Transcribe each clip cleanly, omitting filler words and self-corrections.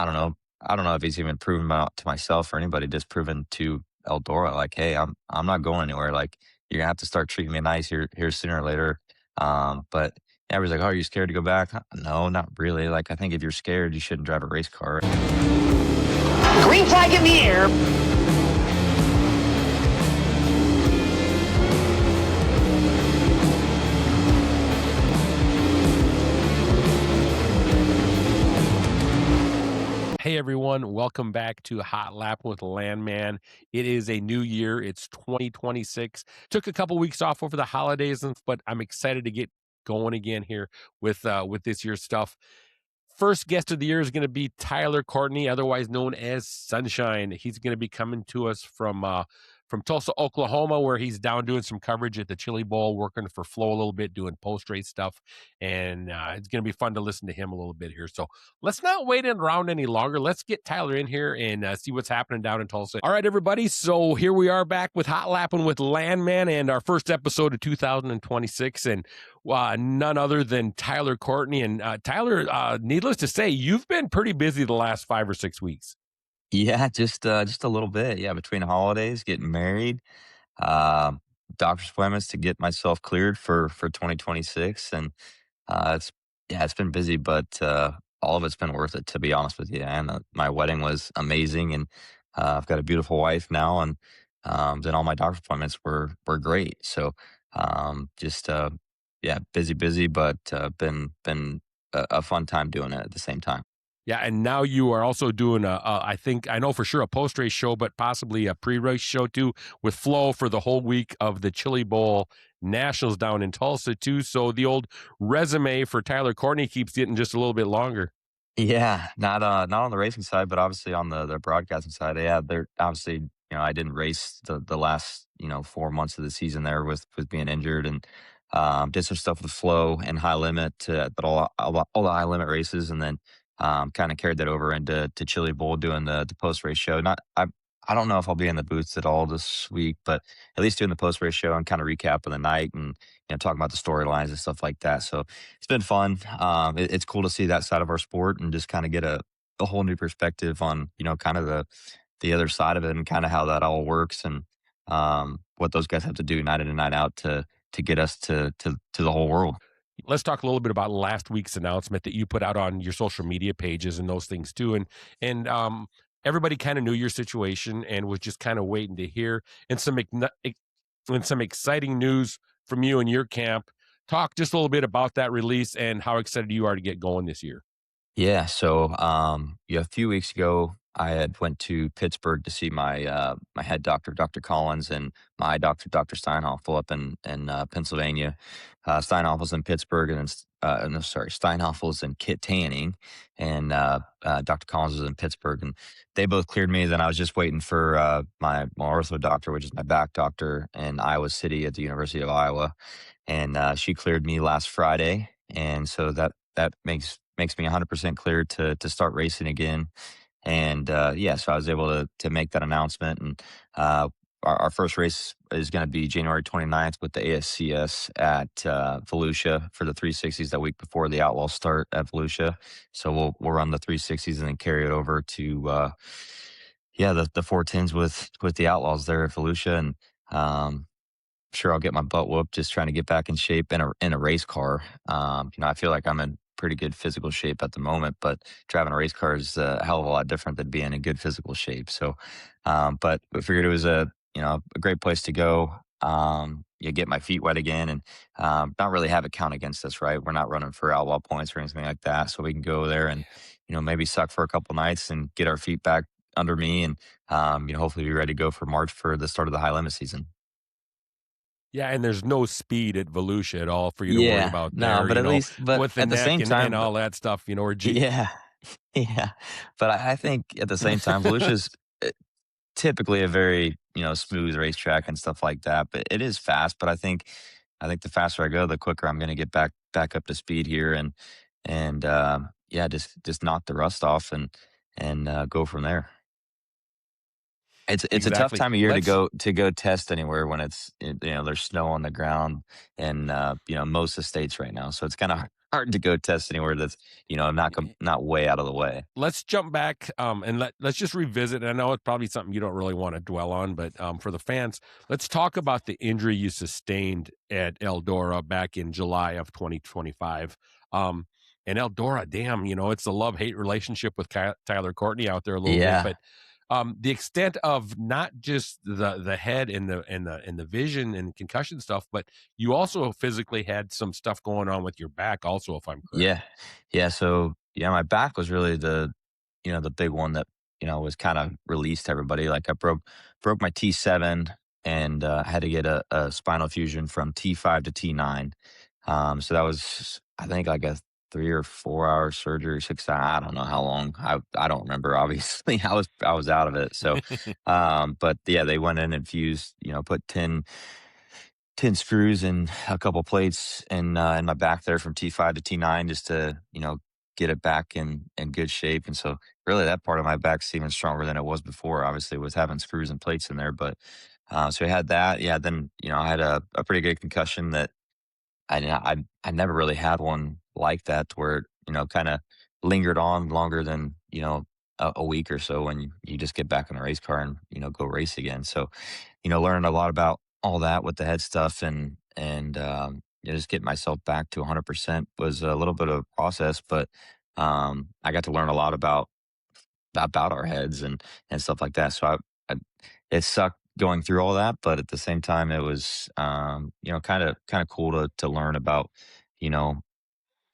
I don't know. I don't know if he's even proven out to myself or anybody, just proven to Eldora, like, hey, I'm not going anywhere. Like, you're gonna have to start treating me nice here sooner or later. But everybody's like, oh, are you scared to go back? No, not really. Like, I think if you're scared, you shouldn't drive a race car. Green flag in the air. Hey everyone, welcome back to Hot Lap with Landman. It is a new year. It's 2026. Took a couple weeks off over the holidays, but I'm excited to get going again here with this year's stuff. First guest of the year is going to be Tyler Courtney, otherwise known as Sunshine. He's going to be coming to us from Tulsa, Oklahoma, where he's down doing some coverage at the Chili Bowl, working for Flo a little bit, doing post-race stuff. And it's going to be fun to listen to him a little bit here. So let's not wait around any longer. Let's get Tyler in here and see what's happening down in Tulsa. All right, everybody. So here we are back with Hot Lapping with Landman and our first episode of 2026. And none other than Tyler Courtney. And Tyler, needless to say, you've been pretty busy the last 5 or 6 weeks. Yeah, just a little bit. Yeah, between holidays, getting married, um, doctor's appointments to get myself cleared for 2026, and it's yeah, it's been busy, but all of it's been worth it, to be honest with you. And my wedding was amazing, and I've got a beautiful wife now, and then all my doctor's appointments were great. So just yeah, busy, but been a fun time doing it at the same time. Yeah, and now you are also doing I think I know for sure a post race show, but possibly a pre race show too with Flo for the whole week of the Chili Bowl Nationals down in Tulsa too. So the old resume for Tyler Courtney keeps getting just a little bit longer. Yeah, not on the racing side, but obviously on the broadcasting side. Yeah, they're obviously, I didn't race the last, 4 months of the season there with being injured, and did some stuff with Flow and High Limit, but all the high limit races, and then kind of carried that over into Chili Bowl doing the post race show. Not I don't know if I'll be in the booths at all this week, but at least doing the post race show and kind of recapping the night and talking about the storylines and stuff like that. So it's been fun. It's cool to see that side of our sport and just kind of get a whole new perspective on kind of the other side of it and kind of how that all works and what those guys have to do night in and night out to get us to the whole world. Let's talk a little bit about last week's announcement that you put out on your social media pages and those things too. And everybody kind of knew your situation and was just kind of waiting to hear and some exciting news from you and your camp. Talk just a little bit about that release and how excited you are to get going this year. Yeah, so yeah, a few weeks ago, I had went to Pittsburgh to see my head doctor, Dr. Collins, and my eye doctor, Dr. Steinhoffel, up in Pennsylvania. Steinhoffel's in Pittsburgh, and then no, sorry, Steinhoffel's in Kit Tanning, and Dr. Collins was in Pittsburgh, and they both cleared me. Then I was just waiting for my ortho doctor, which is my back doctor, in Iowa City at the University of Iowa, and she cleared me last Friday, and so that makes me 100% clear to start racing again. And yeah, so I was able to make that announcement. And our first race is going to be January 29th with the ASCS at Volusia for the 360s that week before the Outlaws start at Volusia. So we'll run the 360s and then carry it over to yeah, the 410s with the Outlaws there at Volusia. And sure I'll get my butt whooped just trying to get back in shape in a race car. I feel like I'm in pretty good physical shape at the moment, but driving a race car is a hell of a lot different than being in good physical shape. So, but I figured it was a great place to go. You get my feet wet again and not really have it count against us, right? We're not running for outlaw points or anything like that. So we can go there and, maybe suck for a couple nights and get our feet back under me and, hopefully be ready to go for March for the start of the high limit season. Yeah, and there's no speed at Volusia at all for you to worry Yeah, about no, there, but but with the at the neck same and time, all that stuff, or yeah, yeah. But I think at the same time, Volusia's typically a very smooth racetrack and stuff like that. But it is fast. But I think the faster I go, the quicker I'm going to get back up to speed here and yeah, just knock the rust off and go from there. It's a tough exactly. time of year to Let's go test anywhere when there's snow on the ground and most of the states right now. So it's kind of hard to go test anywhere that's, not way out of the way. Let's jump back, and let's just revisit. I know it's probably something you don't really want to dwell on, but for the fans, let's talk about the injury you sustained at Eldora back in July of 2025. And Eldora, damn, it's a love-hate relationship with Tyler Courtney out there a little bit, Yeah. but the extent of not just the head and the vision and concussion stuff, but you also physically had some stuff going on with your back, also, if I'm correct. Yeah. Yeah, so, yeah, my back was really the big one that, was kinda released to everybody. Like, I broke my T7 and, had to get a spinal fusion from T5 to T9. So that was, I think, like a 3 or 4-hour surgery, 6 I don't know how long. I don't remember, obviously. I was out of it, so, but, yeah, they went in and fused, put 10 screws and a couple plates in my back there from T5 to T9 just to, get it back in good shape. And so really that part of my back's even stronger than it was before, obviously, with having screws and plates in there. But so I had that. Yeah, then, I had a pretty good concussion that I never really had one like that to where it, kind of lingered on longer than, a week or so when you just get back in a race car and, go race again. So, learned a lot about all that with the head stuff and just getting myself back to 100% was a little bit of a process, but I got to learn a lot about our heads and stuff like that. So I it sucked going through all that, but at the same time, it was kind of cool to learn about you know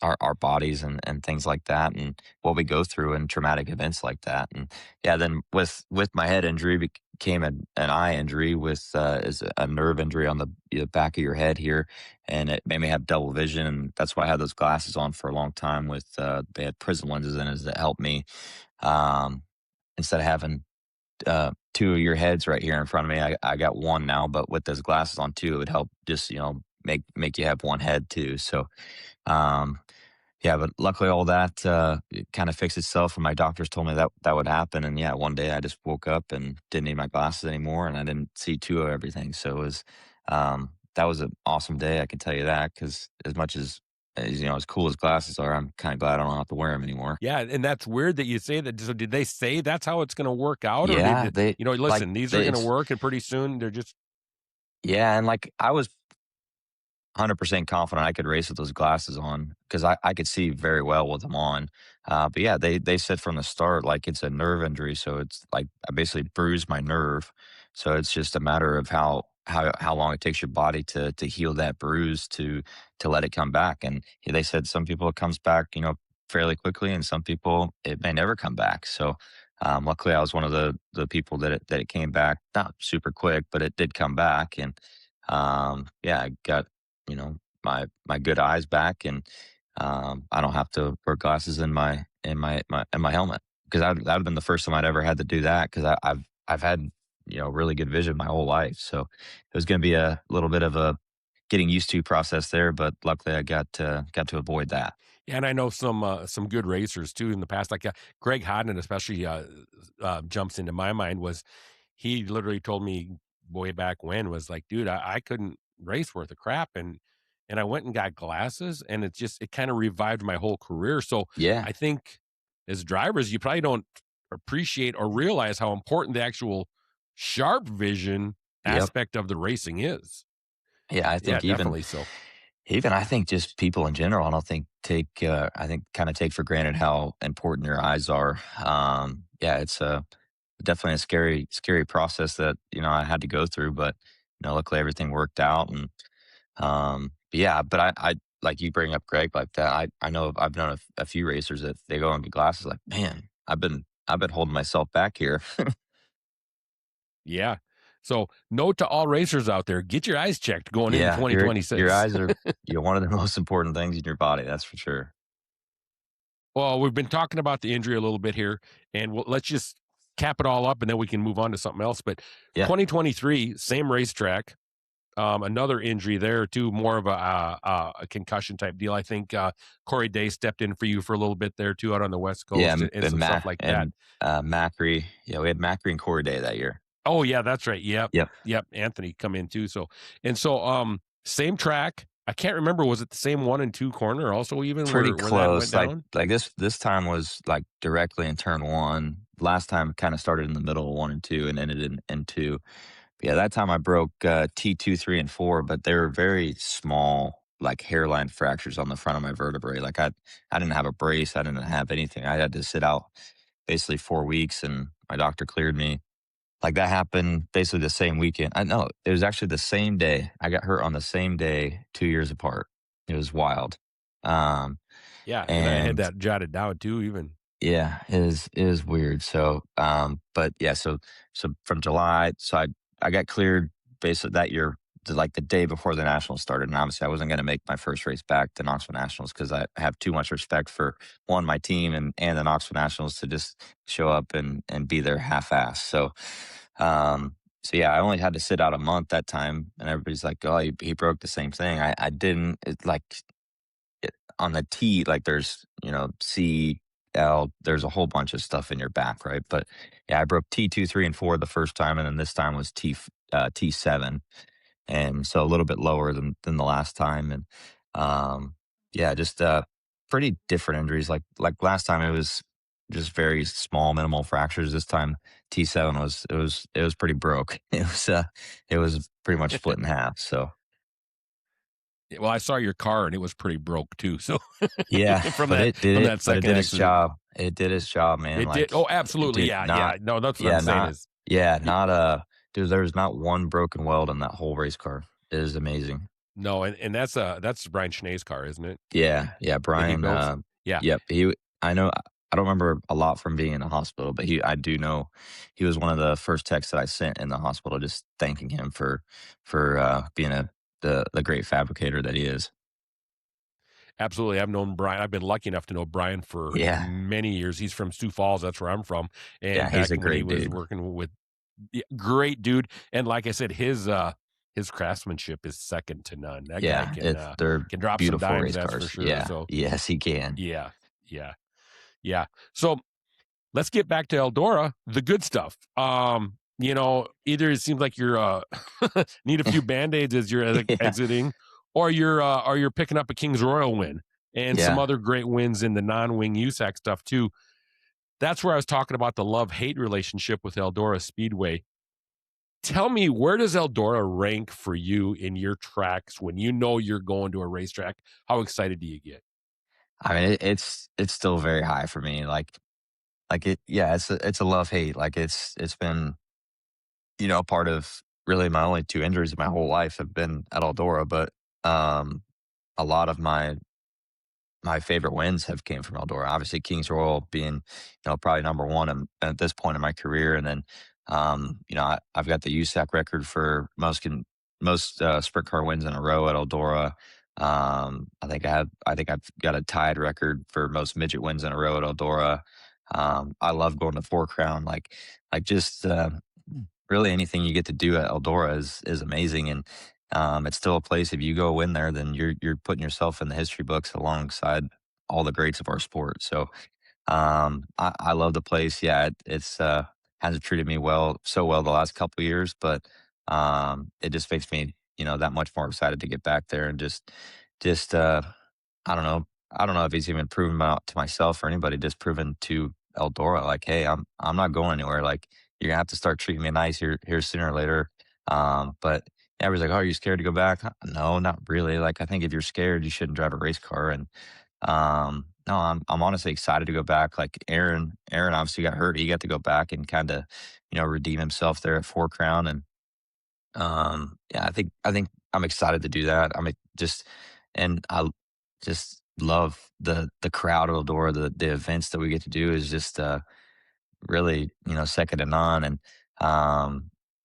our bodies and things like that, and what we go through in traumatic events like that. And yeah, then with my head injury became an eye injury with is a nerve injury on the back of your head here, and it made me have double vision, and that's why I had those glasses on for a long time. With they had prism lenses in it that helped me um, instead of having two of your heads right here in front of me. I got one now, but with those glasses on too, it would help just make you have one head too. So um, yeah, but luckily all that it kind of fixed itself, and my doctors told me that that would happen. And yeah, one day I just woke up and didn't need my glasses anymore, and I didn't see two of everything. So it was that was an awesome day, I can tell you that, because as much as cool as glasses are, I'm kind of glad I don't have to wear them anymore. Yeah, and that's weird that you say that. So did they say that's how it's gonna work out, or Yeah, they like listen, these are they gonna it's work and pretty soon they're just yeah, and like I was 100% confident I could race with those glasses on because I could see very well with them on. But yeah, they said from the start like it's a nerve injury, so it's like I basically bruised my nerve. So it's just a matter of how long it takes your body to heal that bruise to let it come back. And they said some people it comes back fairly quickly, and some people it may never come back. So luckily, I was one of the people that it came back not super quick, but it did come back. And yeah, I got my good eyes back, and I don't have to wear glasses in my helmet because that'd have been the first time I'd ever had to do that because I've had really good vision my whole life, so it was going to be a little bit of a getting used to process there, but luckily I got to avoid that. yeah, and I know some good racers too in the past, like, Greg Hodden especially, jumps into my mind was he literally told me way back when was like, "Dude, I couldn't race worth a crap," and I went and got glasses, and it kinda revived my whole career, so Yeah. I think as drivers, you probably don't appreciate or realize how important the actual sharp vision Yep. aspect of the racing is. Yeah, I Yeah, think even definitely so. even I think just people in general, I don't think I think kind of take for granted how important your eyes are. Yeah, it's definitely a scary process that I had to go through, but luckily everything worked out. And but yeah, but I like you bring up Greg like that. I know I've known a few racers that they go and get glasses like, man, I've been holding myself back here. Yeah. So, note to all racers out there, get your eyes checked going into Yeah, your 2026. eyes are one of the most important things in your body. That's for sure. Well, we've been talking about the injury a little bit here, and let's just cap it all up, and then we can move on to something else. But Yeah, 2023, same racetrack, another injury there too, more of a concussion type deal. I think Corey Day stepped in for you for a little bit there too, out on the West yeah, Coast, and some stuff like that. Macri. Yeah, we had Macri and Corey Day that year. Oh yeah, that's right. Yep, Yep. yep. Anthony come in too. So same track. I can't remember, was it the same 1 and 2 corner also even Pretty where that went close. down? This time was like directly in turn one. Last time kind of started in the middle of one and two and ended in two. Yeah, that time I broke T2, three, and four, but they were very small, like hairline fractures on the front of my vertebrae. Like I didn't have a brace, I didn't have anything. I had to sit out basically 4 weeks, and my doctor cleared me. Like that happened basically the same weekend. I know it was actually the same day. I got hurt on the same day, 2 years apart. It was wild. Um, Yeah, and I had and that jotted down too even. yeah, it is weird. So, but yeah, so from July, so I got cleared basically that year, like the day before the nationals started, and obviously I wasn't going to make my first race back to Knoxville Nationals because I have too much respect for one my team and the Knoxville Nationals to just show up and be there half-ass. So yeah, I only had to sit out a month that time, and everybody's like, "Oh, he broke the same thing." I didn't. It, like on the T, like there's, C, L, there's a whole bunch of stuff in your back, right? But yeah, I broke T2, three, and four the first time, and then this time was T7, and so a little bit lower than the last time, and yeah, just pretty different injuries. Like last time, it was just very small, minimal fractures. This time, T7 was pretty broke. It was pretty much split in half. So Yeah, well, I saw your car and it was pretty broke too, so yeah, from but that it did from it that but it second did its accident. job. It did its job, man, It did. like, Oh, it absolutely. did Yeah, not yeah. No, that's what I'm yeah, saying not is yeah, y not, dude, there's not one broken weld in that whole race car. It is amazing. no, and that's Brian Schneider's car, isn't it? Yeah, yeah, That he Brian, builds? Yeah, yep, I know I don't remember a lot from being in the hospital, but I do know he was one of the first texts that I sent in the hospital just thanking him for being the great fabricator that he is. absolutely. I've known Brian. I've been lucky enough to know Brian for Yeah, many years. He's from Sioux Falls, that's where I'm from, yeah, and he's back a when he great was dude. working with yeah, great dude, and like I said, his craftsmanship is second to none. That guy Yeah, they're can drop some beautiful dimes, race that's for cars. sure, Yeah, so yes, he can. yeah, yeah, yeah. So let's get back to Eldora, the good stuff. Either it seems like you're need a few band-aids as you're Yeah, exiting, or you're picking up a King's Royal win and some yeah. other great wins in the non-wing USAC stuff too. That's where I was talking about the love-hate relationship with Eldora Speedway. Tell me, where does Eldora rank for you in your tracks when you know you're going to a racetrack? How excited do you get? I mean, it's still very high for me. Yeah, it's a love hate. Like it's been part of really my only two injuries in my whole life have been at Eldora, but um, a lot of my favorite wins have came from Eldora. Obviously, Kings Royal being, probably number one at this point in my career, and then, I've got the USAC record for most sprint car wins in a row at Eldora. I think I've got a tied record for most midget wins in a row at Eldora. I love going to Four Crown, like just really anything you get to do at Eldora is amazing, and it's still a place. If you go win there, then you're putting yourself in the history books alongside all the greats of our sport. So I love the place. Yeah, it's hasn't treated me so well the last couple of years, but it just makes me that much more excited to get back there and just I don't know. I don't know if he's even proven out to myself or anybody, just proven to Eldora, like, hey, I'm not going anywhere. Like, you're gonna have to start treating me nice here sooner or later. But everybody's like, oh, are you scared to go back? No, not really. Like, I think if you're scared, you shouldn't drive a race car. And no, I'm honestly excited to go back. Like Aaron obviously got hurt. He got to go back and kind of, redeem himself there at Four Crown. And yeah, I think I'm excited to do that. And I just love the crowd of Eldora. The events that we get to do is just really second to none. And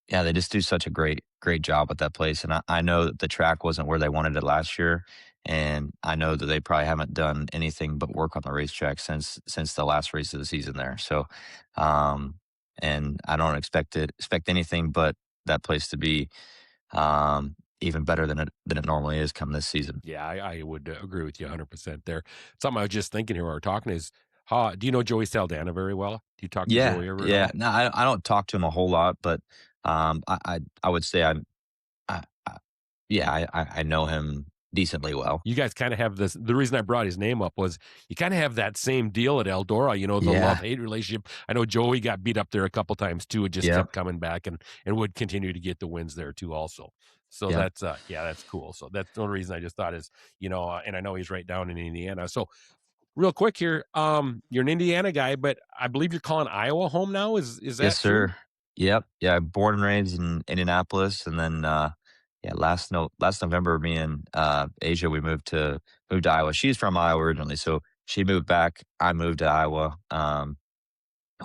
yeah, they just do such a great job with that place. And I know that the track wasn't where they wanted it last year, and I know that they probably haven't done anything but work on the racetrack since the last race of the season there. So, um, and I don't expect anything but that place to be even better than it normally is come this season. Yeah, I would agree with you 100% there. Something I was just thinking here while we're talking is, do you know Joey Saldana very well? Do you talk to Yeah, Joey ever at yeah. all? No, I don't talk to him a whole lot, but I would say I yeah, I know him decently well. You guys kinda have this the reason I brought his name up was you kinda have that same deal at Eldora, the Yeah. love-hate relationship. I know Joey got beat up there a couple times too, and just Yep. kept coming back and would continue to get the wins there too also. So Yep. that's, yeah, that's cool. So that's the only reason I just thought is, and I know he's right down in Indiana. So real quick here, you're an Indiana guy, but I believe you're calling Iowa home now. Is Yes, that true? sir. Yep. Yeah, born and raised in Indianapolis, and then, yeah, last November, me and, Asia, we moved to Iowa. She's from Iowa originally, so she moved back, I moved to Iowa.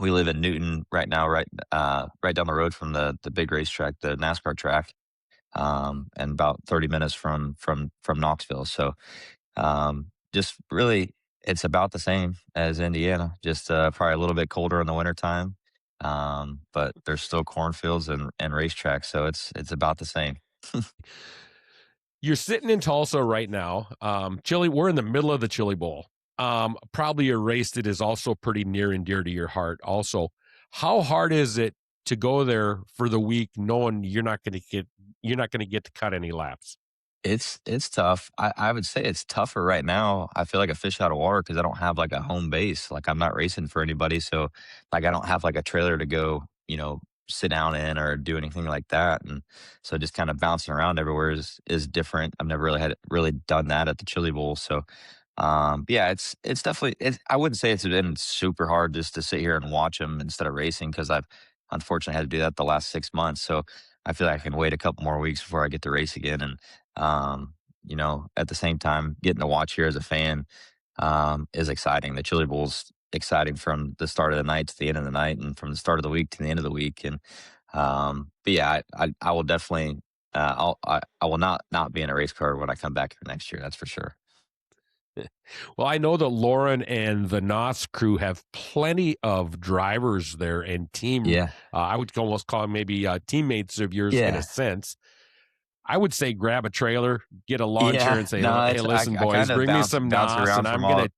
We live in Newton right now, right down the road from the big racetrack, the NASCAR track, and about 30 minutes from Knoxville. So, just really, it's about the same as Indiana, just, probably a little bit colder in the wintertime, but there's still cornfields and racetracks, so it's about the same. You're sitting in Tulsa right now. Chili, we're in the middle of the Chili Bowl. Probably a race that is also pretty near and dear to your heart. Also, how hard is it to go there for the week, knowing you're not going to get to cut any laps? It's tough. I would say it's tougher right now. I feel like a fish out of water because I don't have, like, a home base. Like, I'm not racing for anybody, so, like, I don't have, like, a trailer to go, sit down in or do anything like that, and so just kinda bouncing around everywhere is different. I've never really done that at the Chili Bowl, so, yeah, it's definitely I wouldn't say it's been super hard just to sit here and watch them instead of racing because 'cause I've unfortunately had to do that the last 6 months, so I feel like I can wait a couple more weeks before I get to race again, and at the same time, getting to watch here as a fan is exciting. The Chili Bowl's exciting from the start of the night to the end of the night, and from the start of the week to the end of the week. And but yeah, I will definitely I will not be in a race car when I come back here next year. That's for sure. Well, I know that Lauren and the NOS crew have plenty of drivers there and team. Yeah, I would almost call them maybe teammates of yours in a yeah, sense. I would say grab a trailer, get a lawn chair, yeah. and say, No, "Hey, it's listen, I boys, kind of bring me some bounce NOS, around and from I'm all gonna."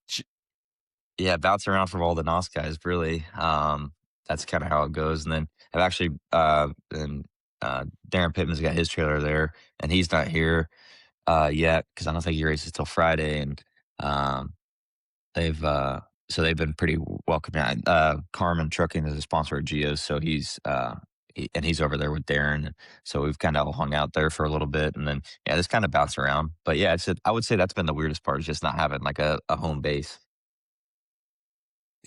yeah, bounce around from all the NOS guys. Really, that's kind of how it goes. And then I've actually and Darren Pittman's got his trailer there, and he's not here yet because I don't think he races till Friday. And um, they've so they've been pretty welcoming. Carmen Trucking is a sponsor of Geo's, so he's over there with Darren. And so we've kind of hung out there for a little bit, and then yeah, just kind of bounce around. But yeah, I would say that's been the weirdest part is just not having like a home base.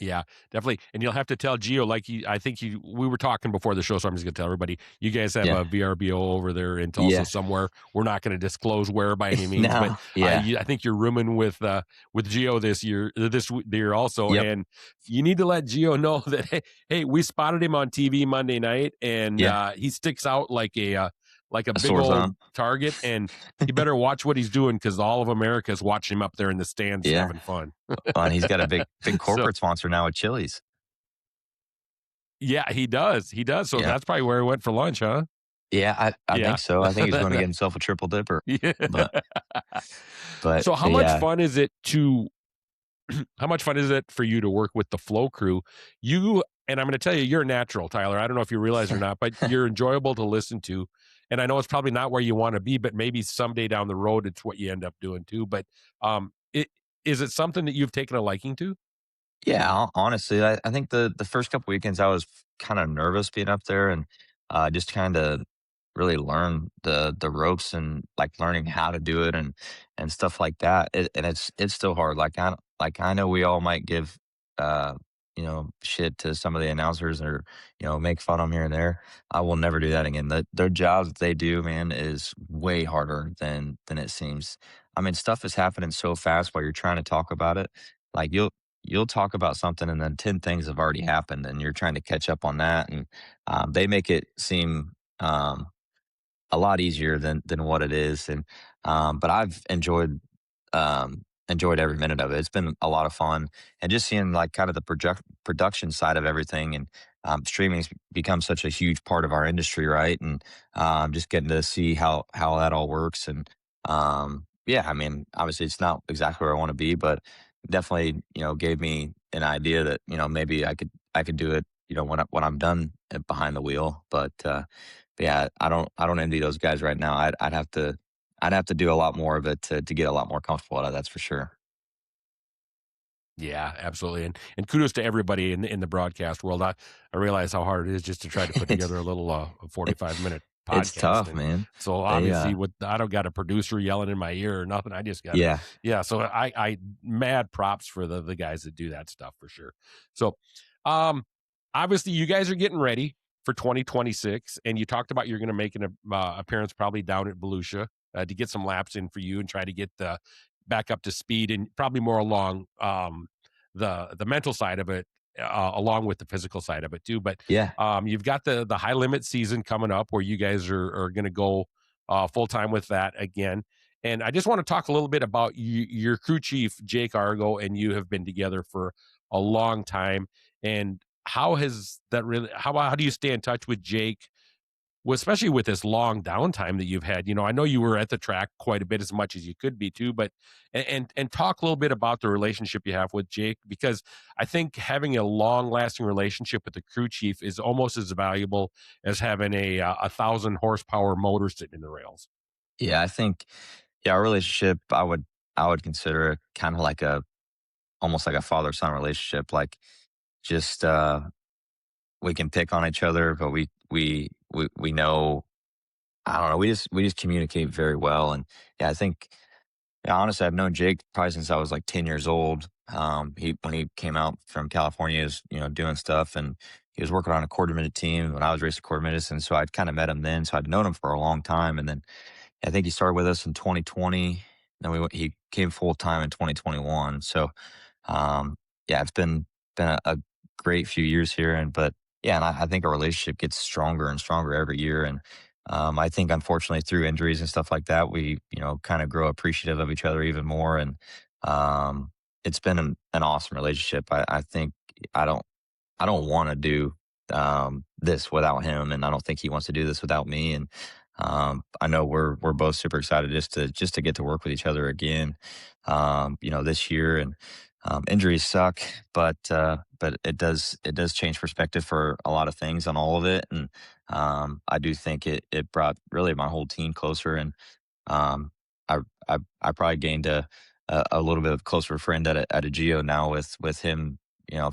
Yeah, definitely. And you'll have to tell Gio, like we were talking before the show, so I'm just gonna tell everybody, you guys have Yeah, a VRBO over there in Tulsa yeah, somewhere. We're not gonna disclose where by any means, but no, yeah, I think you're rooming with Gio this year also, yep, and you need to let Gio know that hey, we spotted him on TV Monday night, and yeah, he sticks out like a a big sore old thumb. target, and he better watch what he's doing because all of America is watching him up there in the stands Yeah, having fun. and he's got a big So corporate sponsor now with Chili's. yeah, he does, he does, so Yeah, that's probably where he went for lunch, huh? yeah, I Yeah. think so. I think he's going to get himself a triple dipper, Yeah. but but So how much yeah, fun is it how much fun is it for you to work with the Flow crew? And I'm gonna tell you, you're a natural, Tyler. I don't know if you realize or not, but you're enjoyable to listen to, and I know it's probably not where you wanna be, but maybe someday down the road, it's what you end up doing too, but, is it something that you've taken a liking to? yeah. Honestly, I think the first couple weekends I was kind of nervous being up there and just kind of really learn the ropes and like learning how to do it and stuff like that. And it's still hard. Like I know we all might give uh shit to some of the announcers or make fun of them here and there. I will never do that again. Their jobs that they do, man, is way harder than it seems. I mean, stuff is happening so fast while you're trying to talk about it. Like you'll talk about something and then 10 things have already happened and you're trying to catch up on that. And they make it seem a lot easier than what it is. And but I've enjoyed every minute of it. It's been a lot of fun, and just seeing like kind of the production side of everything, and streaming's become such a huge part of our industry, right? And just getting to see how that all works, and yeah, I mean, obviously it's not exactly where I want to be, but definitely gave me an idea that maybe I could do it when I'm done behind the wheel, but yeah, I don't envy those guys right now. I'd have to I'd have to do a lot more of it to get a lot more comfortable at it, that's for sure. Yeah, absolutely, and kudos to everybody in the broadcast world. I realize how hard it is just to try to put It's together a little, a 45-minute it's podcast, tough, and man. so, They, obviously, with I don't got a producer yelling in my ear or nothing, I just gotta yeah. yeah, so I mad props for the guys that do that stuff for sure. So, um, obviously, you guys are getting ready for 2026, and you talked about you're gonna make an, appearance probably down at Volusia, to get some laps in for you and try to get the back up to speed and probably more along, the mental side of it, along with the physical side of it too. But Yeah. you've got the high limit season coming up where you guys are going to go full time with that again. And I just want to talk a little bit about your crew chief, Jake Argo, and you have been together for a long time. And how has that really? How do you stay in touch with Jake? Well, especially with this long downtime that you've had, I know you were at the track quite a bit, as much as you could be too, but and talk a little bit about the relationship you have with Jake, because I think having a long lasting relationship with the crew chief is almost as valuable as having a 1,000 horsepower motor sitting in the rails. Yeah, I think, yeah, our relationship, I would consider it kind of like a almost like a father-son relationship. Like, just, we can pick on each other, but we know, I don't know, we just communicate very well. And yeah, I think, yeah, honestly, I've known Jake probably since I was like 10 years old. He when he came out from California, he was, doing stuff, and he was working on a quarter minute team when I was racing quarter minutes, and so I'd kind of met him then. So I'd known him for a long time, and then I think he started with us in 2020. Then he came full time in 2021. So, um, yeah, it's been a great few years here, and but yeah, and I think our relationship gets stronger and stronger every year. And I think, unfortunately, through injuries and stuff like that, we kind of grow appreciative of each other even more. And it's been an awesome relationship. I think I don't I don't want to do this without him, and I don't think he wants to do this without me. And I know we're both super excited just to get to work with each other again, this year. And injuries suck, but it does change perspective for a lot of things on all of it. And I do think it brought really my whole team closer. And um, I, I probably gained a little bit of closer friend at a Geo now with him,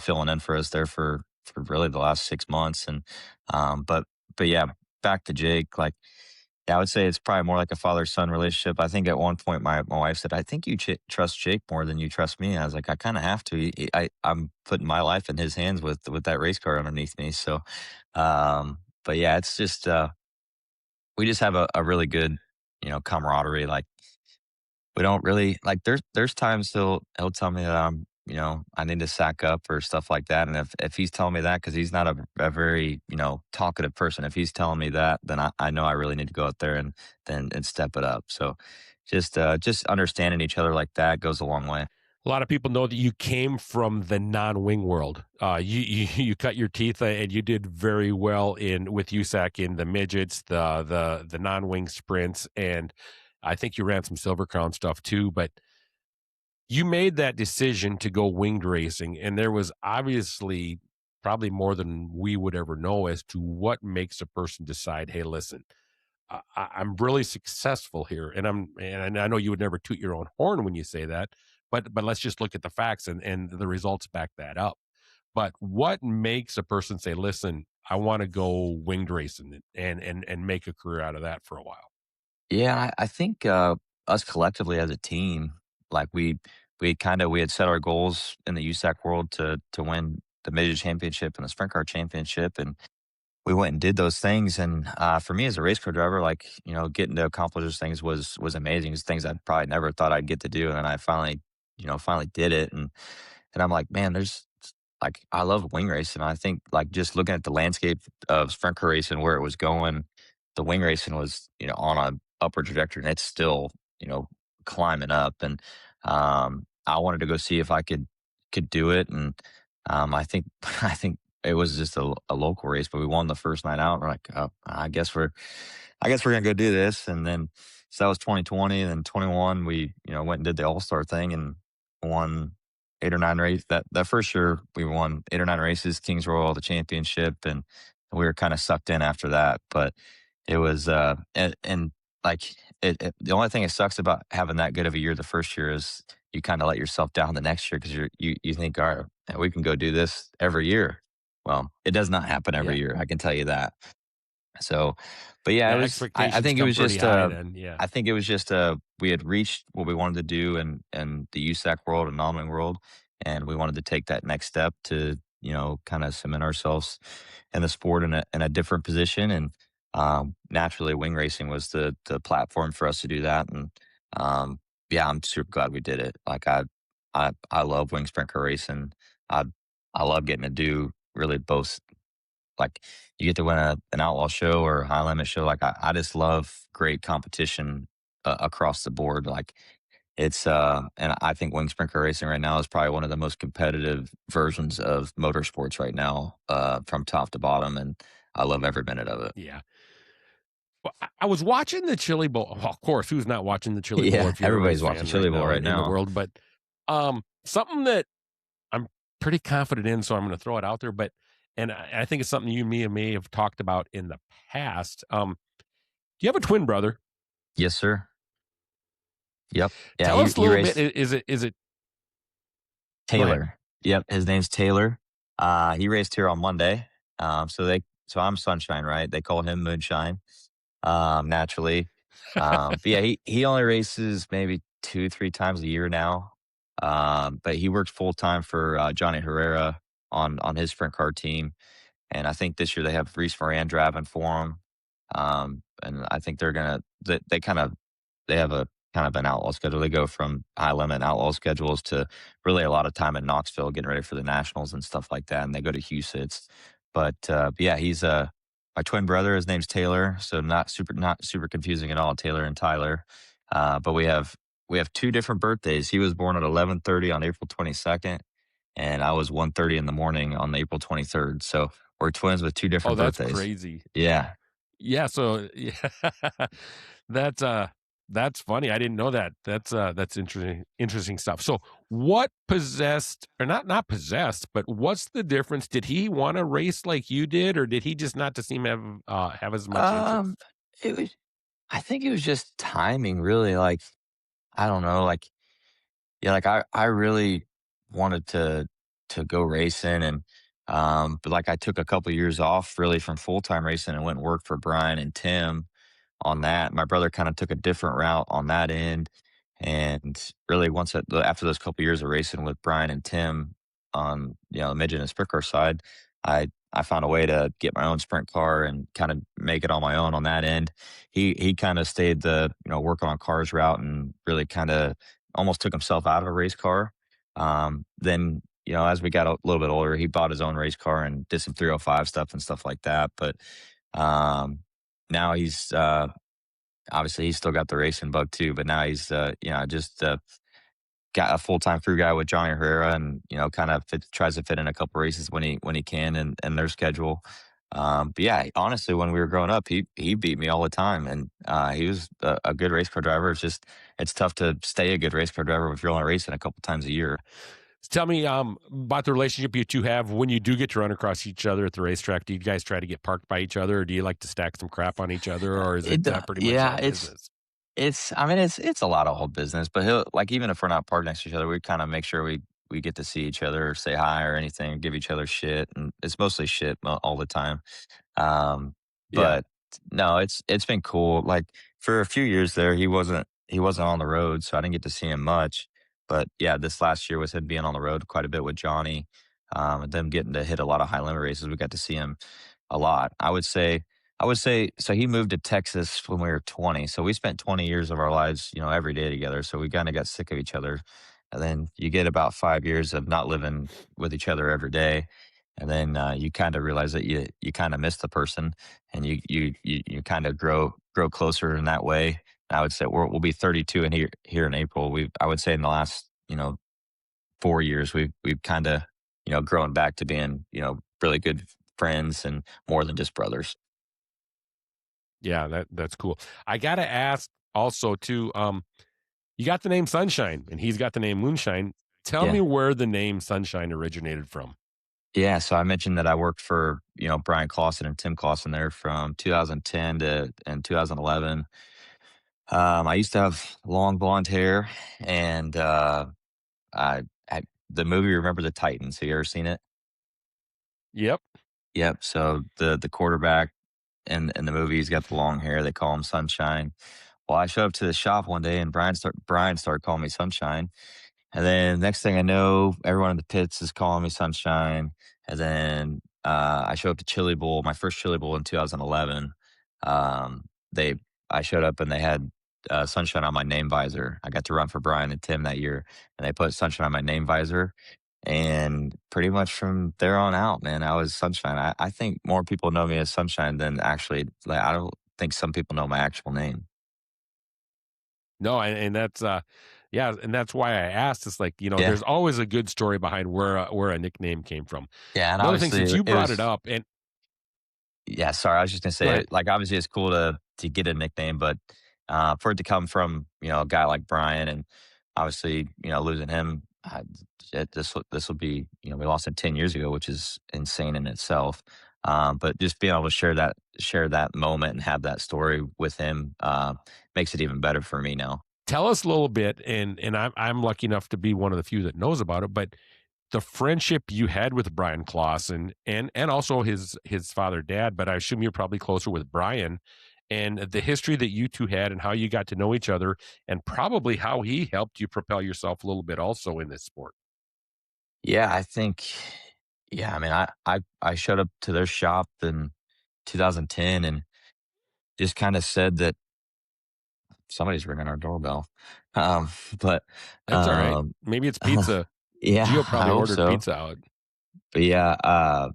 filling in for us there for really the last 6 months. And but yeah, back to Jake, like, yeah, I would say it's probably more like a father son relationship. I think at one point my wife said, "I think you trust Jake more than you trust me." And I was like, "I kind of have to. I'm putting my life in his hands with that race car underneath me." So, but yeah, it's just we just have a really good camaraderie. Like, we don't really like, there's times he'll tell me that I need to sack up or stuff like that. And if he's telling me that, because he's not a very, talkative person, if he's telling me that, then I know I really need to go out there and step it up. So just understanding each other like that goes a long way. A lot of people know that you came from the non-wing world. You cut your teeth, and you did very well in with USAC in the midgets, the non-wing sprints, and I think you ran some Silver Crown stuff too. But you made that decision to go winged racing, and there was obviously probably more than we would ever know as to what makes a person decide, "Hey, listen, I'm really successful here," and I know you would never toot your own horn when you say that, but let's just look at the facts, and the results back that up. But what makes a person say, "Listen, I want to go winged racing and make a career out of that for a while"? Yeah, I think us collectively as a team, like, we had set our goals in the USAC world to win the major championship and the sprint car championship, and we went and did those things. And for me as a race car driver, like, getting to accomplish those things was amazing. It's things I probably never thought I'd get to do, and then I finally did it. And I'm like, man, there's like, I love wing racing. I think, like, just looking at the landscape of sprint car racing where it was going, the wing racing was, on a upward trajectory, and it's still, climbing up. And I wanted to go see if I could do it. And I think I think it was just a local race, but we won the first night out. And we're like, oh, I guess we're gonna go do this. And then, so that was 2020. And then 21, we went and did the All Star thing and won 8 or 9 races. That first year we won 8 or 9 races, Kings Royal, the championship, and we were kind of sucked in after that. But it was and like the only thing that sucks about having that good of a year the first year is you kind of let yourself down the next year because you think, all right, man, we can go do this every year. Well, it does not happen every Yeah. year. I can tell you that. So, but yeah, it The was. I expectations think it come was pretty just. high then, yeah. I think it was just. We had reached what we wanted to do in the USAC world and nominating world, and we wanted to take that next step to kind of cement ourselves in the sport in a different position. And naturally, wing racing was the platform for us to do that. And yeah, I'm super glad we did it. Like I love wing sprint car racing. I I love getting to do really both, like, you get to win an outlaw show or a high limit show. Like, I just love great competition across the board. Like, and I think wing sprint car racing right now is probably one of the most competitive versions of motorsports right now, from top to bottom. And I love every minute of it. Yeah. Well, I was watching the Chili Bowl. Well, of course, who's not watching the Chili Bowl Yeah, if you're a race everybody's watching fan right Chili Bowl now right in the now. world? But something that I'm pretty confident in, so I'm going to throw it out there. But and I think it's something you and me may have talked about in the past. Do you have a twin brother? Yes, sir. Yep. Yeah, Tell us a he little bit. raced Is it? Go ahead. Taylor. Yep, his name's Taylor. He raced here on Monday. So I'm Sunshine, right? They call him Moonshine, naturally. But yeah, he only races maybe 2, 3 times a year now. But he works full time for Johnny Herrera on his sprint car team. And I think this year they have Reese Moran driving for him. And I think they kind of they have a kind of an outlaw schedule. They go from high limit outlaw schedules to really a lot of time in Knoxville getting ready for the nationals and stuff like that. And they go to Huset's. But yeah, he's my twin brother. His name's Taylor, so not super confusing at all. Taylor and Tyler. But we have two different birthdays. He was born at 11:30 on April 22nd, and I was 1:30 in the morning on April 23rd. So we're twins with two Oh, different that's birthdays. crazy. Yeah. Yeah. So yeah, that's that's funny. I didn't know that. That's interesting stuff. So what possessed or not possessed, but what's the difference? Did he want to race like you did, or did he just not to seem have as much interest? Um, it was I think it was just timing, really. Like, I don't know, like, yeah, like I really wanted to go racing. And but like I took a couple years off really from full-time racing and went and worked for Brian and Tim on that. My brother kind of took a different route on that end. And really, after those couple years of racing with Brian and Tim on the midget and sprint car side, I found a way to get my own sprint car and kind of make it on my own on that end. He kind of stayed the working on cars route and really kind of almost took himself out of a race car. Then as we got a little bit older, he bought his own race car and did some 305 stuff and stuff like that. But now he's obviously he's still got the racing bug too. But now he's just got a full time crew guy with Johnny Herrera, and kind of tries to fit in a couple races when he can and their schedule. But yeah, honestly, when we were growing up, he beat me all the time, and he was a good race car driver. It's tough to stay a good race car driver if you're only racing a couple times a year. Tell me about the relationship you two have when you do get to run across each other at the racetrack. Do you guys try to get parked by each other, or do you like to stack some crap on each other, or is it pretty much Yeah, all business? I mean, it's a lot of whole business. But he'll, like, even if we're not parked next to each other, we kind of make sure we get to see each other or say hi or anything, give each other shit, and it's mostly shit all the time. Um, Yeah. but no, it's been cool. Like, for a few years there, he wasn't on the road, so I didn't get to see him much. But yeah, this last year was him being on the road quite a bit with Johnny, and them getting to hit a lot of high limit races. We got to see him a lot. I would say so. He moved to Texas when we were 20. So we spent 20 years of our lives, every day together. So we kind of got sick of each other. And then you get about 5 years of not living with each other every day. And then you kind of realize that you kind of miss the person, and you kind of grow closer in that way. And I would say we'll be 32 in here in April. I would say in the last 4 years we've kind of grown back to being really good friends and more than just brothers. Yeah, that's cool. I gotta ask also too, you got the name Sunshine and he's got the name Moonshine. Tell me Yeah. where the name Sunshine originated from. Yeah, so I mentioned that I worked for, Brian Claussen and Tim Claussen there from 2010 to and 2011. I used to have long blonde hair, and I the movie Remember the Titans. Have you ever seen it? Yep. Yep. So the quarterback in the movie, he's got the long hair. They call him Sunshine. Well, I showed up to the shop one day, and Brian started calling me Sunshine. And then next thing I know, everyone in the pits is calling me Sunshine. And then I showed up to Chili Bowl, my first Chili Bowl in 2011. Um, they I showed up and they had Sunshine on my name visor. I got to run for Brian and Tim that year, and they put Sunshine on my name visor. And pretty much from there on out, man, I was Sunshine. I think more people know me as Sunshine than actually, like, I don't think some people know my actual name. No, and that's yeah, and that's why I asked. It's like, Yeah. there's always a good story behind where a nickname came from. Yeah. And Another thing, obviously since you it brought it was. up, and Yeah, sorry, I was just gonna go say, ahead. like, obviously, it's cool to get a nickname, but, for it to come from, a guy like Brian and obviously, losing him, this will be, we lost him 10 years ago, which is insane in itself. But just being able to share that moment and have that story with him, makes it even better for me now. Tell us a little bit, and I'm lucky enough to be one of the few that knows about it, but the friendship you had with Brian Claussen and also his father dad, but I assume you're probably closer with Brian, and the history that you two had and how you got to know each other, and probably how he helped you propel yourself a little bit also in this sport. Yeah, I think yeah, I mean, I showed up to their shop in 2010 and just kinda said that somebody's ringing our doorbell. Um, but, That's all right. um, Maybe it's pizza. yeah, Gio I probably hope ordered so. pizza out. But yeah, I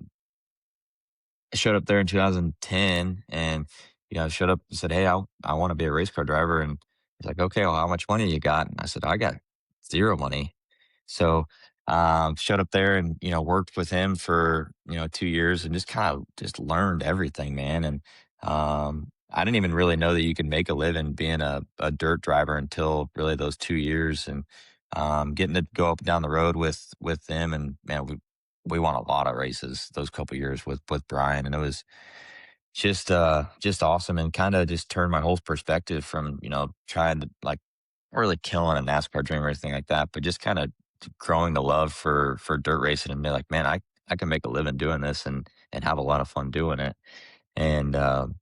showed up there in 2010 and, I showed up and said, "Hey, I want to be a race car driver." And he's like, "Okay, well, how much money you got?" And I said, "I got zero money." So, showed up there and, worked with him for, 2 years and just kind of just learned everything, man. And, I didn't even really know that you could make a living being a dirt driver until really those 2 years. And, getting to go up and down the road with them. And man, we won a lot of races those couple years with Brian, and it was just awesome and kind of just turned my whole perspective from trying to like really killing a NASCAR dream or anything like that, but just kind of growing the love for dirt racing and be like, man, I can make a living doing this and have a lot of fun doing it. And so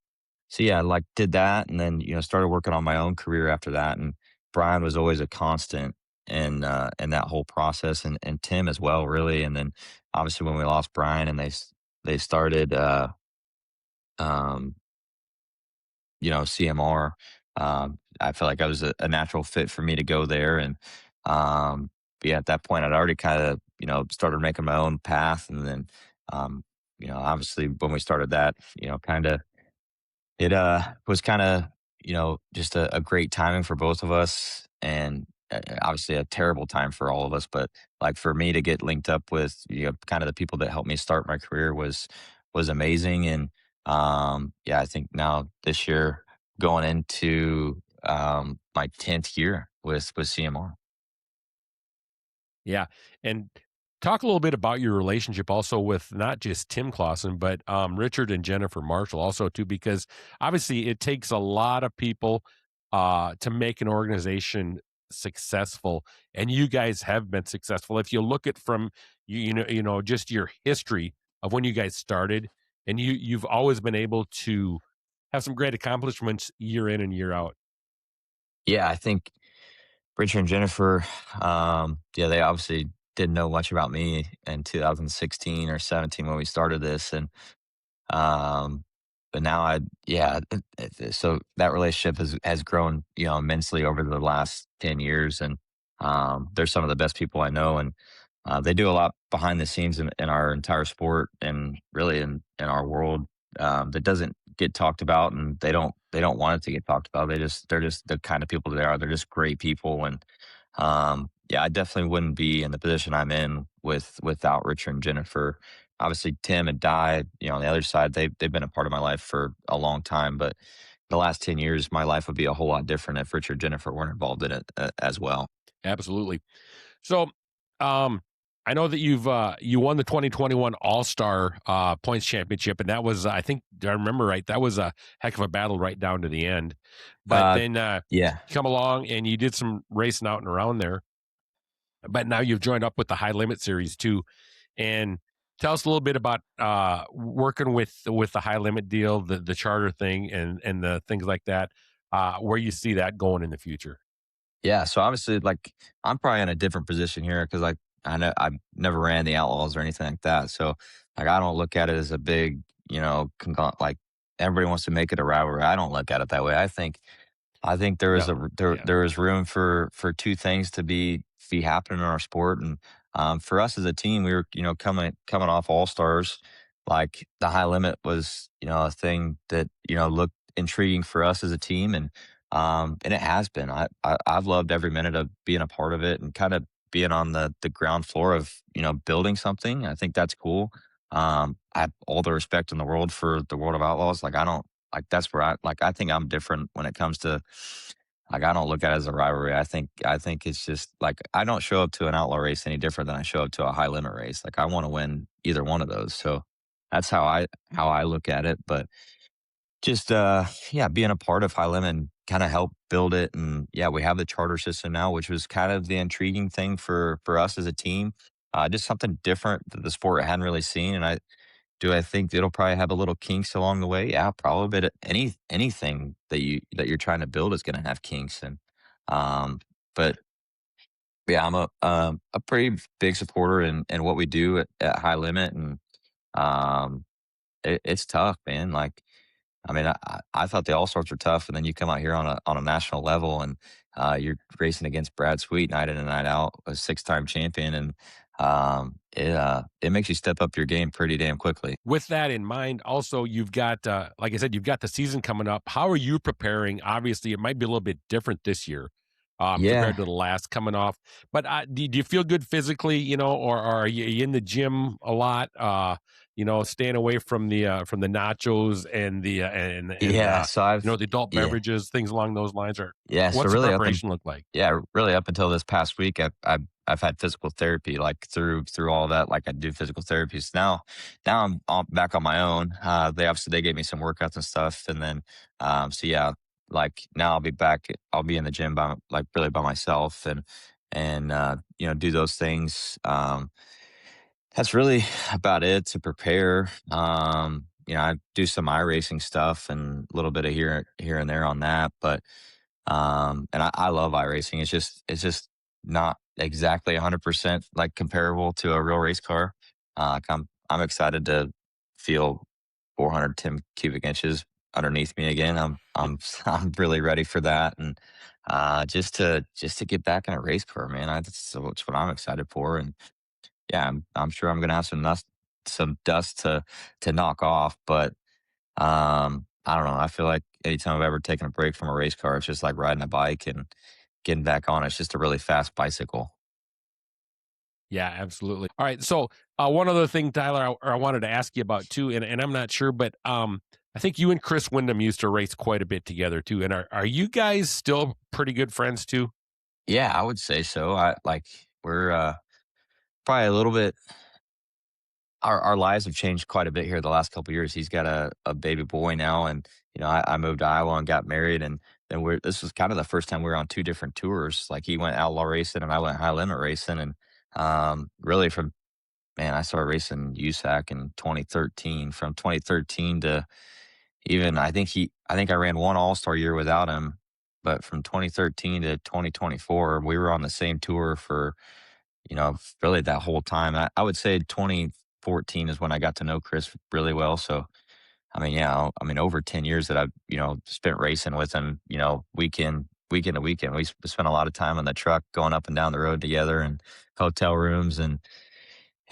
yeah, like did that, and then started working on my own career after that. And Brian was always a constant in that whole process, and Tim as well, really. And then obviously when we lost Brian, and they started um, CMR. I felt like I was a natural fit for me to go there, and um, yeah, at that point, I'd already kind of started making my own path, and then obviously when we started that, kind of it, was kinda, just a great timing for both of us and, obviously a terrible time for all of us, but, like, for me to get linked up with, kinda the people that helped me start my career was amazing. And, yeah, I think now this year going into, my 10th year with CMR. Yeah, and talk a little bit about your relationship also with not just Tim Clausen, but, Richard and Jennifer Marshall also too, because obviously it takes a lot of people, to make an organization successful, and you guys have been successful. If you look at from just your history of when you guys started, and you've always been able to have some great accomplishments year in and year out. Yeah, I think Richard and Jennifer, yeah, they obviously didn't know much about me in 2016 or 17 when we started this, and um, but now yeah, so that relationship has grown, immensely over the last 10 years, and they're some of the best people I know, and they do a lot behind the scenes in our entire sport and really in our world, that doesn't get talked about, and they don't want it to get talked about. They're just the kind of people they are. They're just great people, and yeah, I definitely wouldn't be in the position I'm in without Richard and Jennifer. Obviously, Tim and Di, on the other side, they've been a part of my life for a long time, but the last 10 years, my life would be a whole lot different if Richard and Jennifer weren't involved in it, as well. Absolutely. So, um, I know that you won the 2021 All-Star points championship, and that was, I think, do I remember right? That was a heck of a battle right down to the end. But Uh, then yeah. you come along and you did some racing out and around there. But now you've joined up with the High Limit Series too, and tell us a little bit about working with the High Limit deal, the charter thing, and the things like that. Where you see that going in the future. Yeah, so obviously, like, I'm probably in a different position here because, like, I know I've never ran the Outlaws or anything like that. So, like, I don't look at it as a big, like everybody wants to make it a rivalry. I don't look at it that way. I think there is No, yeah, there is room for two things to be happening in our sport, and for us as a team, we were coming off All Stars, like the high limit was a thing that looked intriguing for us as a team, and it has been. I've loved every minute of being a part of it and kind of being on the ground floor of building something. I think that's cool. I have all the respect in the world for the World of Outlaws. Like I don't like that's where I think I'm different when it comes to like I don't look at it as a rivalry. I think it's just like I don't show up to an outlaw race any different than I show up to a high limit race. Like I want to win either one of those. So that's how I look at it. But just yeah, being a part of high limit and kind of help build it. And yeah, we have the charter system now, which was kind of the intriguing thing for us as a team. Just something different that the sport hadn't really seen. And I think it'll probably have a little kinks along the way? Yeah, probably. But anything that you're trying to build is going to have kinks, and um, but yeah, I'm a pretty big supporter in what we do at High Limit, and um, it's tough, man. Like, I mean, I thought the All Stars were tough, and then you come out here on a national level, and you're racing against Brad Sweet night in and night out, a 6-time champion, and it makes you step up your game pretty damn quickly. with that in mind, also you've got, like I said, you've got the season coming up. How are you preparing? Obviously, it might be a little bit different this year compared Yeah, to the last coming off. But do you feel good physically? Or are you in the gym a lot? Staying away from the nachos and yeah. So the adult yeah, beverages, things along those lines. Or yeah. So what's the really preparation look like? really up until this past week, I've had physical therapy like through all that. Like I do physical therapies now. I'm back on my own. They gave me some workouts and stuff, and then so yeah, like now I'll be back. I'll be in the gym by like really by myself and do those things. That's really about it to prepare. I do some iRacing stuff and a little bit of here and there on that, but and I love iRacing. It's just not exactly 100% like comparable to a real race car. I'm excited to feel 410 cubic inches underneath me again. I'm really ready for that, and just to get back in a race car, man. That's what I'm excited for, and yeah, I'm sure I'm gonna have some dust to knock off, but I don't know. I feel like anytime I've ever taken a break from a race car, it's just like riding a bike and getting back on. It's just a really fast bicycle. Yeah, absolutely. All right. So one other thing, Tyler, I wanted to ask you about too, and I'm not sure, but I think you and Chris Wyndham used to race quite a bit together too. And are you guys still pretty good friends too? Yeah, I would say so. We're probably a little bit. Our lives have changed quite a bit here the last couple of years. He's got a baby boy now, and I moved to Iowa and got married, and then this was kind of the first time we were on two different tours. Like he went outlaw racing, and I went high limit racing, and really from man, I started racing USAC in 2013. From 2013 to even I think I ran one All Star year without him, but from 2013 to 2024, we were on the same tour for really that whole time. I would say 2014 is when I got to know Chris really well. So I mean, yeah, I mean over 10 years that I've spent racing with him. Weekend to weekend. We spent a lot of time in the truck going up and down the road together, and hotel rooms and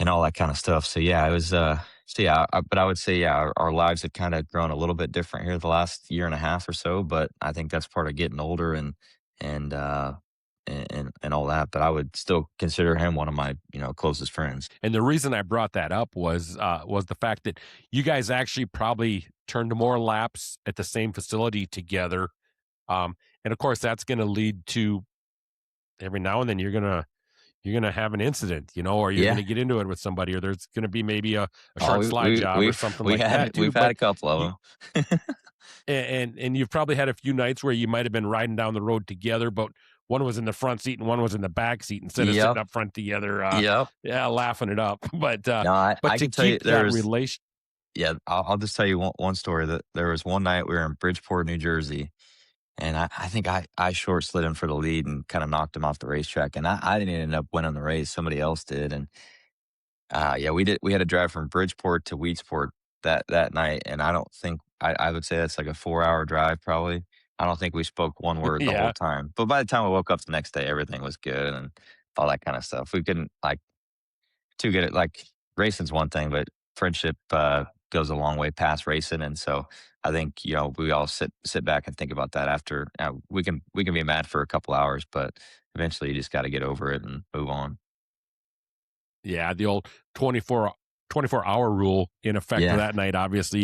all that kind of stuff. So yeah, it was. So yeah, but I would say yeah, our lives have kind of grown a little bit different here the last year and a half or so. But I think that's part of getting older and and all that. But I would still consider him one of my closest friends. And the reason I brought that up was the fact that you guys actually probably turned more laps at the same facility together. And of course, that's going to lead to every now and then you're gonna have an incident, or you're Yeah. gonna get into it with somebody, or there's gonna be maybe a Oh, short slide job or something like that too. we've had But a couple you of them. and you've probably had a few nights where you might have been riding down the road together, but one was in the front seat and one was in the back seat instead of sitting Yep. up front together, Yep. yeah, laughing it up. No, But I to can tell you keep there that was relation, yeah, I'll just tell you one story that there was one night we were in Bridgeport, New Jersey, and I think I short slid him for the lead and kinda knocked him off the racetrack, and I didn't end up winning the race, somebody else did, and, yeah, we had to drive from Bridgeport to Weedsport that night, and I don't think I would say that's like a 4-hour drive probably. I don't think we spoke one word the whole yeah, time, but by the time we woke up the next day, everything was good and all that kinda stuff. We couldn't, like, too good at like racing's one thing, but friendship goes a long way past racing. And so I think we all sit back and think about that after. We can be mad for a couple hours, but eventually you just got to get over it and move on. yeah, the old 24 24-hour rule in effect for Yeah, that night, obviously.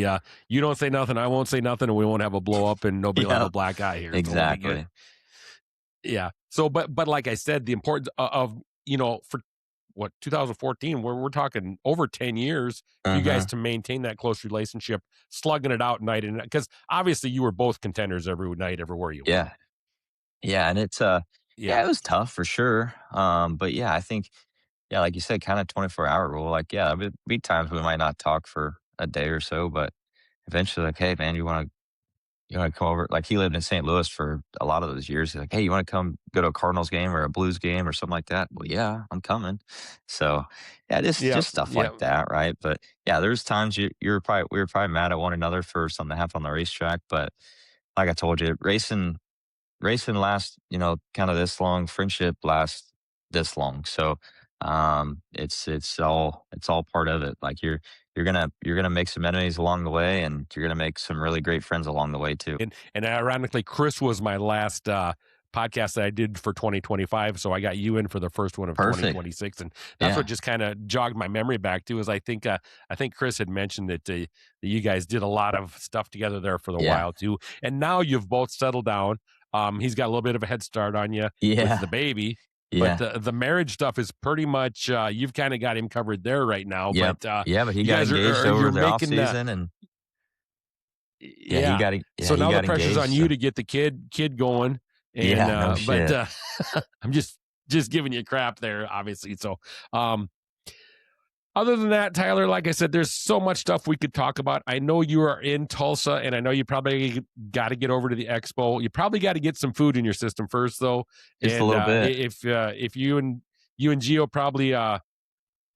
You don't say nothing, I won't say nothing, and we won't have a blow up, and nobody will have yeah, a black eye here, so we'll be good. exactly. Yeah. So, but like I said, the importance of for what 2014, we're talking over 10 years for Uh you guys huh. to maintain that close relationship, slugging it out night and because obviously you were both contenders every night, everywhere you went. Yeah, yeah, and it's Yeah. yeah, it was tough for sure. But yeah, I think yeah, like you said, kind of 24-hour rule. Like yeah, there'll be times we might not talk for a day or so, but eventually, like, hey man, you wanna come over? Like, he lived in St. Louis for a lot of those years. He's like, "Hey, you wanna come go to a Cardinals game or a Blues game or something like that?" "Well, yeah, I'm coming." So, yeah, Yeah. just stuff like Yeah. that, right? But, yeah, there's times you're probably we were probably mad at one another for something that happened on the racetrack, but like I told you, racing lasts, kinda this long, friendship lasts this long. So, it's all part of it. Like, you're gonna make some enemies along the way, and you're gonna make some really great friends along the way too. And ironically, Chris was my last podcast that I did for 2025. So I got you in for the first one of Perfect. 2026. And that's what Yeah. just kind of jogged my memory back to is I think Chris had mentioned that you guys did a lot of stuff together there for the Yeah. while too. And now you've both settled down. He's got a little bit of a head start on you with Yeah. the baby. But Yeah. the marriage stuff is pretty much you've kind of got him covered there right now. Yep. But Yeah, but he you got guys engaged you're over the off making season and yeah, yeah. So he now the got pressure's engaged, on you so to get the kid going, and yeah, no but shit. I'm just giving you crap there, obviously. So, um, other than that, Tyler, like I said, there's so much stuff we could talk about. I know you are in Tulsa, and I know you probably got to get over to the expo. You probably got to get some food in your system first, though. Just a And little bit. if you and Gio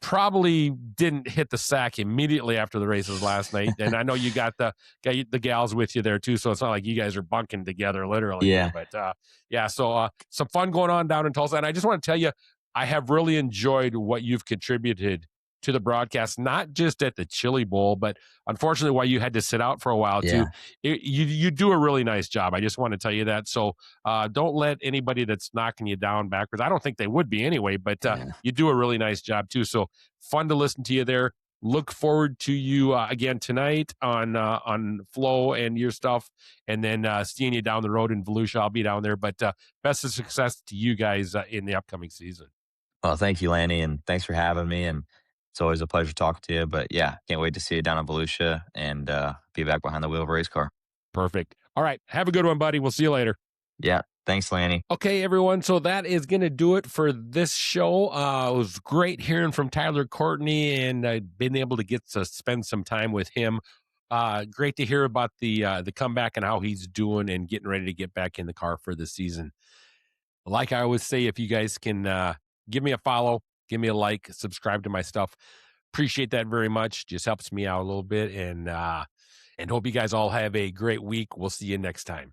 probably didn't hit the sack immediately after the races last night. And I know you got the gals with you there too, so it's not like you guys are bunking together literally here. Yeah. But yeah, so some fun going on down in Tulsa. And I just want to tell you, I have really enjoyed what you've contributed to the broadcast, not just at the Chili Bowl, but unfortunately, while you had to sit out for a while too, Yeah. you do a really nice job. I just want to tell you that. So don't let anybody that's knocking you down backwards. I don't think they would be anyway, but Yeah. you do a really nice job too. So fun to listen to you there. Look forward to you again tonight on Flow and your stuff, and then seeing you down the road in Volusia. I'll be down there. But best of success to you guys in the upcoming season. Well, thank you, Lanny, and thanks for having me, and it's always a pleasure talking to you, but yeah, can't wait to see you down in Volusia and, be back behind the wheel of a race car. Perfect. All right. Have a good one, buddy. We'll see you later. Yeah. Thanks, Lanny. Okay, everyone. So that is going to do it for this show. It was great hearing from Tyler Courtney and being able to get to spend some time with him. Great to hear about the comeback and how he's doing and getting ready to get back in the car for the season. Like I always say, if you guys can give me a follow, give me a like, subscribe to my stuff. Appreciate that very much. Just helps me out a little bit. And hope you guys all have a great week. We'll see you next time.